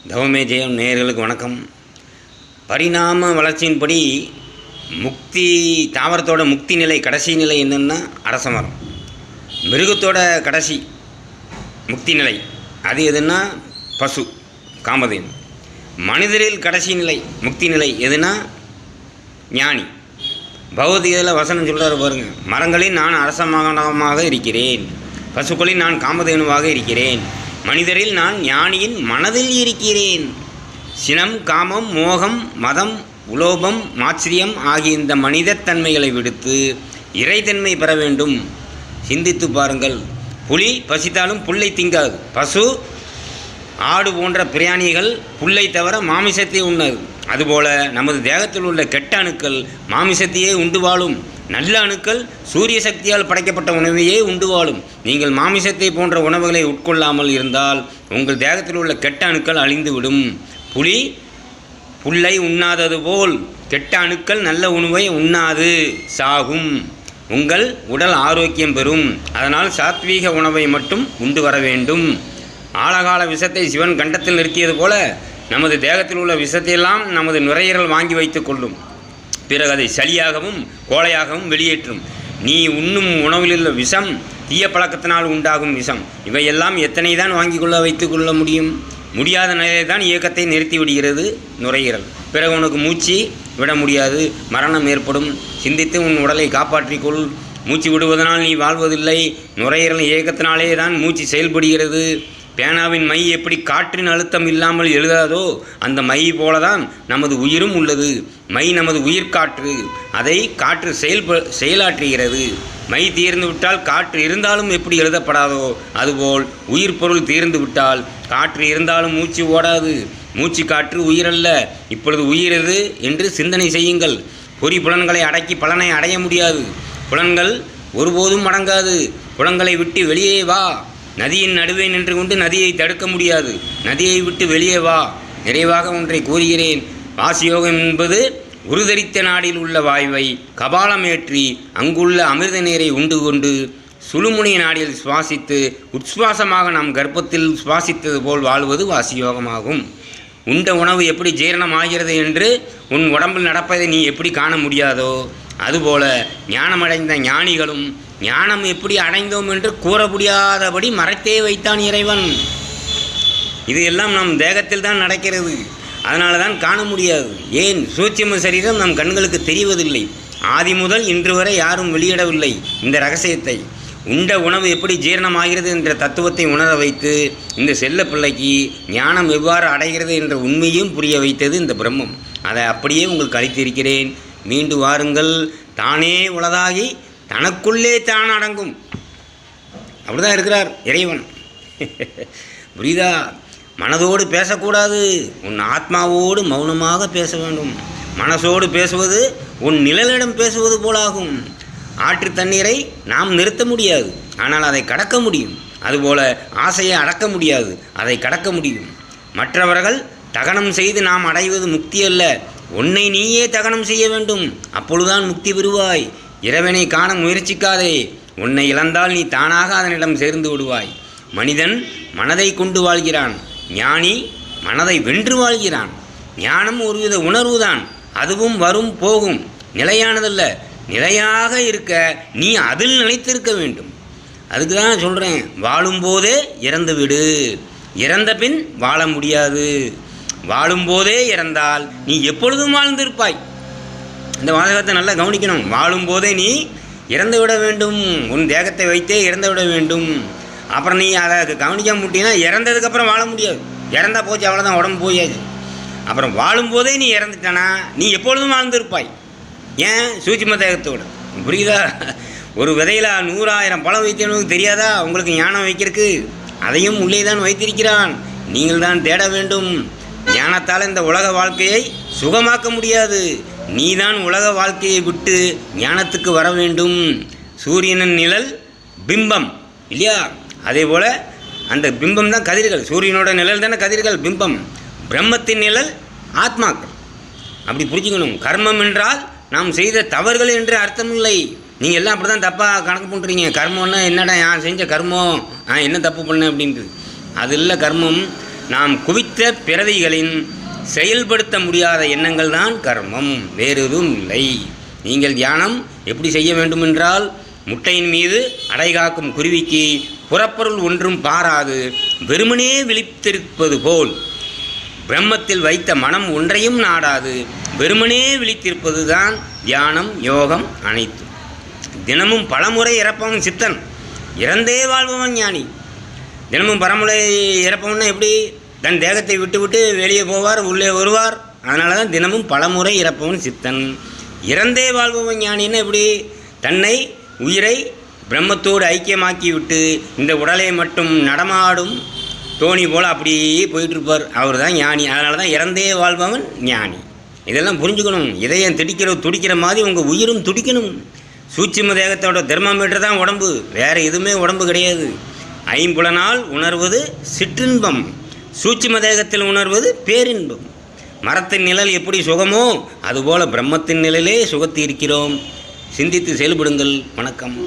தவமே ஜெயம் நேயர்களுக்கு வணக்கம். பரிணாம வளர்ச்சியின்படி முக்தி தாவரத்தோட முக்தி நிலை கடைசி நிலை என்னென்னா அரச மரம். மிருகத்தோட கடைசி முக்தி நிலை அது எதுன்னா பசு காமதேனு. மனிதரில் கடைசி நிலை முக்தி நிலை எதுனா ஞானி. பகவத்கீதையில் வசனம் சொல்கிறார் பாருங்க, மரங்களில் நான் அரச மகனாக இருக்கிறேன், பசுக்களில் நான் காமதேனுவாக இருக்கிறேன், மனிதரில் நான் ஞானியின் மனதில் இருக்கிறேன். சினம், காமம், மோகம், மதம், உலோபம், மாச்சரியம் ஆகிய இந்த மனிதத்தன்மைகளை விடுத்து இறைத்தன்மை பெற வேண்டும். சிந்தித்து பாருங்கள். புலி பசித்தாலும் புல்லை திங்காது. பசு, ஆடு போன்ற பிராணிகள் புல்லை தவிர மாமிசத்தை உண்ணாது. அதுபோல நமது தேகத்தில் உள்ள கெட்ட அணுக்கள் மாமிசத்தையே உண்டு வாழும். நல்ல அணுக்கள் சூரிய சக்தியால் படைக்கப்பட்ட உணவையே உண்டு வாழும். நீங்கள் மாமிசத்தை போன்ற உணவுகளை உட்கொள்ளாமல் இருந்தால் உங்கள் தேகத்தில் உள்ள கெட்ட அணுக்கள் அழிந்துவிடும். புலி புல்லை உண்ணாதது போல் கெட்ட அணுக்கள் நல்ல உணவை உண்ணாது சாகும். உங்கள் உடல் ஆரோக்கியம் பெறும். அதனால் சாத்வீக உணவை மட்டும் உண்டு வர வேண்டும். ஆழகால விஷத்தை சிவன் கண்டத்தில் நிறுத்தியது போல நமது தேகத்தில் உள்ள விஷத்தையெல்லாம் நமது நுரையீரல் வாங்கி வைத்து கொள்ளும். பிறகு அதை சளியாகவும் கோழையாகவும் வெளியேற்றும். நீ உண்ணும் உணவில் உள்ள விஷம் தீய பழக்கத்தினால் உண்டாகும் விஷம். இவையெல்லாம் எத்தனை தான் வாங்கி கொள்ள வைத்து கொள்ள முடியும்? முடியாத நிலையில் தான் இயக்கத்தை நிறுத்தி விடுகிறது நுரையீரல். பிறகு உனக்கு மூச்சு விட முடியாது, மரணம் ஏற்படும். சிந்தித்து உன் உடலை காப்பாற்றிக்கொள். மூச்சு விடுவதனால் நீ வாழ்வதில்லை, நுரையீரல் இயக்கத்தினாலே தான் மூச்சு செயல்படுகிறது. பேனாவின் மை எப்படி காற்றின் அழுத்தம் இல்லாமல் எழுதாதோ அந்த மை போலதான் நமது உயிரும் உள்ளது. மை நமது உயிர்காற்று. அதை காற்று செயலாற்றுகிறது. மை தீர்ந்து விட்டால் காற்று இருந்தாலும் எப்படி எழுதப்படாதோ அதுபோல் உயிர் பொருள் தீர்ந்து விட்டால் காற்று இருந்தாலும் மூச்சு ஓடாது. மூச்சு காற்று உயிரல்ல. இப்பொழுது உயிர் எது என்று சிந்தனை செய்யுங்கள். பொறி புலன்களை அடக்கி பலனை அடைய முடியாது. புலன்கள் ஒருபோதும் அடங்காது. புலன்களை விட்டு வெளியே வா. நதியின் நடுவே நின்று கொண்டு நதியை தடுக்க முடியாது. நதியை விட்டு வெளியே வா. நிறைவாக ஒன்றை கூறுகிறேன். வாசியோகம் என்பது உருதரித்த நாடில் உள்ள வாயுவை கபாலமேற்றி அங்குள்ள அமிர்த நீரை உண்டு கொண்டு சுழுமுனை நாடில் சுவாசித்து உட்சுவாசமாக நாம் கர்ப்பத்தில் சுவாசித்தது போல் வாழ்வது வாசியோகமாகும். உண்ட உணவு எப்படி ஜீரணம் ஆகிறது என்று உன் உடம்பில் நடப்பதை நீ எப்படி காண முடியாதோ அதுபோல ஞானமடைந்த ஞானிகளும் ஞானம் எப்படி அடைந்தோம் என்று கூற முடியாதபடி மறைத்தே வைத்தான் இறைவன். இது எல்லாம் நம் தேகத்தில் தான் நடக்கிறது. அதனால தான் காண முடியாது. ஏன்? சூட்சும சரீரம் நம் கண்களுக்கு தெரிவதில்லை. ஆதி முதல் இன்று வரை யாரும் வெளியிடவில்லை இந்த ரகசியத்தை. உண்ட உணவு எப்படி ஜீரணமாகிறது என்ற தத்துவத்தை உணர வைத்து இந்த செல்ல பிள்ளைக்கு ஞானம் எவ்வாறு அடைகிறது என்ற உண்மையும் புரிய வைத்தது இந்த பிரம்மம். அதை அப்படியே உங்களுக்கு அளித்திருக்கிறேன். மீண்டு வாருங்கள். தானே உளதாகி தனக்குள்ளே தான் அடங்கும். அப்படிதான் இருக்கிறார் இறைவன். புரியுதா? மனதோடு பேசக்கூடாது. உன் ஆத்மாவோடு மௌனமாக பேச வேண்டும். மனசோடு பேசுவது உன் நிழலிடம் பேசுவது போலாகும். ஆற்று தண்ணீரை நாம் நிறுத்த முடியாது, ஆனால் அதை கடக்க முடியும். அதுபோல ஆசையை அடக்க முடியாது, அதை கடக்க முடியும். மற்றவர்கள் தகனம் செய்து நாம் அடைவது முக்தி அல்ல. உன்னை நீயே தகனம் செய்ய வேண்டும். அப்பொழுதுதான் முக்தி பெறுவாய். இறைவனை காண முயற்சிக்காதே. உன்னை இழந்தால் நீ தானாக அதனிடம் சேர்ந்து விடுவாய். மனிதன் மனதை கொண்டு வாழ்கிறான். ஞானி மனதை வென்று வாழ்கிறான். ஞானம் ஒருவித உணர்வுதான். அதுவும் வரும் போகும், நிலையானதல்ல. நிலையாக இருக்க நீ அதில் நிலைத்திருக்க வேண்டும். அதுக்கு தான் சொல்கிறேன், வாழும்போதே இறந்து விடு. இறந்த பின் வாழ முடியாது. வாழும்போதே இறந்தால் நீ எப்பொழுதும் வாழ்ந்திருப்பாய். இந்த வாசகத்தை நல்லா கவனிக்கணும். வாழும்போதே நீ இறந்து விட வேண்டும். உன் தேகத்தை வைத்தே இறந்து விட வேண்டும். அப்புறம் நீ அதை கவனிக்க முடியும்னா இறந்ததுக்கப்புறம் வாழ முடியாது. இறந்தா போச்சு, அவ்வளோதான், உடம்பு போயாச்சு. அப்புறம் வாழும்போதே நீ இறந்துட்டானா நீ எப்பொழுதும் வாழ்ந்திருப்பாய். ஏன்? சூட்சும தேகத்தோடு. புரியுதா? ஒரு விதையில் 100,000 பழம் வைத்தவனுக்கு தெரியாதா உங்களுக்கு ஞானம் வைக்கிறதுக்கு? அதையும் உள்ளே தான் வைத்திருக்கிறான். நீங்கள் தான் தேட வேண்டும். ஞானத்தால் இந்த உலக வாழ்க்கையை சுகமாக்க முடியாது. நீதான் உலக வாழ்க்கையை விட்டு ஞானத்துக்கு வர வேண்டும். சூரியனின் நிழல் பிம்பம் இல்லையா? அதே போல் அந்த பிம்பம் தான் கதிர்கள். சூரியனோட நிழல் தானே கதிர்கள், பிம்பம். பிரம்மத்தின் நிழல் ஆத்மாக்கள். அப்படி புரிஞ்சுக்கணும். கர்மம் என்றால் நாம் செய்த தவறுகள் என்று அர்த்தமில்லை. நீங்கள் எல்லாம் அப்படி தான் தப்பாக கணக்கு பண்ணுறீங்க. கர்மம்னா என்னடா நான் செஞ்ச கர்மம், என்ன தப்பு பண்ணேன் அப்படின்ட்டு. அது இல்லை கர்மம். நாம் குவித்த பிறவிகளின் செயல்படுத்த முடியாத எண்ணங்கள் தான் கர்மம், வேறு எதுவும் இல்லை. நீங்கள் தியானம் எப்படி செய்ய வேண்டுமென்றால், முட்டையின் மீது அடைகாக்கும் குருவிக்கு புறப்பொருள் ஒன்றும் பாராது வெறுமனே விழித்திருப்பது போல், பிரம்மத்தில் வைத்த மனம் ஒன்றையும் நாடாது வெறுமனே விழித்திருப்பது தான் தியானம், யோகம் அனைத்தும். தினமும் பலமுறை இறப்பவன் சித்தன், இறந்தே வாழ்பவன் ஞானி. தினமும் பரமுறை இறப்பவன்னா எப்படி? தன் தேகத்தை விட்டு விட்டு வெளியே போவார், உள்ளே வருவார். அதனால தான் தினமும் பலமுறை இறப்பவன் சித்தன், இறந்தே வாழ்பவன் ஞானின்னு எப்படி? தன்னை உயிரை பிரம்மத்தோடு ஐக்கியமாக்கி விட்டு இந்த உடலை மட்டும் நடமாடும் தோணி போல் அப்படியே போயிட்டுருப்பார். அவர் தான் ஞானி. அதனால தான் இறந்தே வாழ்பவன் ஞானி. இதெல்லாம் புரிஞ்சுக்கணும். இதயம் துடிக்கிற மாதிரி உங்கள் உயிரும் துடிக்கணும். சூட்சும தேகத்தோட தெர்மாமீட்டர் தான் உடம்பு, வேறு எதுவுமே உடம்பு கிடையாது. ஐம்புலனால் உணர்வது சிற்றின்பம், சூட்சும தேகத்தில் உணர்வது பேரின்பம். மரத்தின் நிழல் எப்படி சுகமோ அதுபோல் பிரம்மத்தின் நிழலே சுகத்து இருக்கிறோம். சிந்தித்து செயல்படுங்கள். வணக்கம்.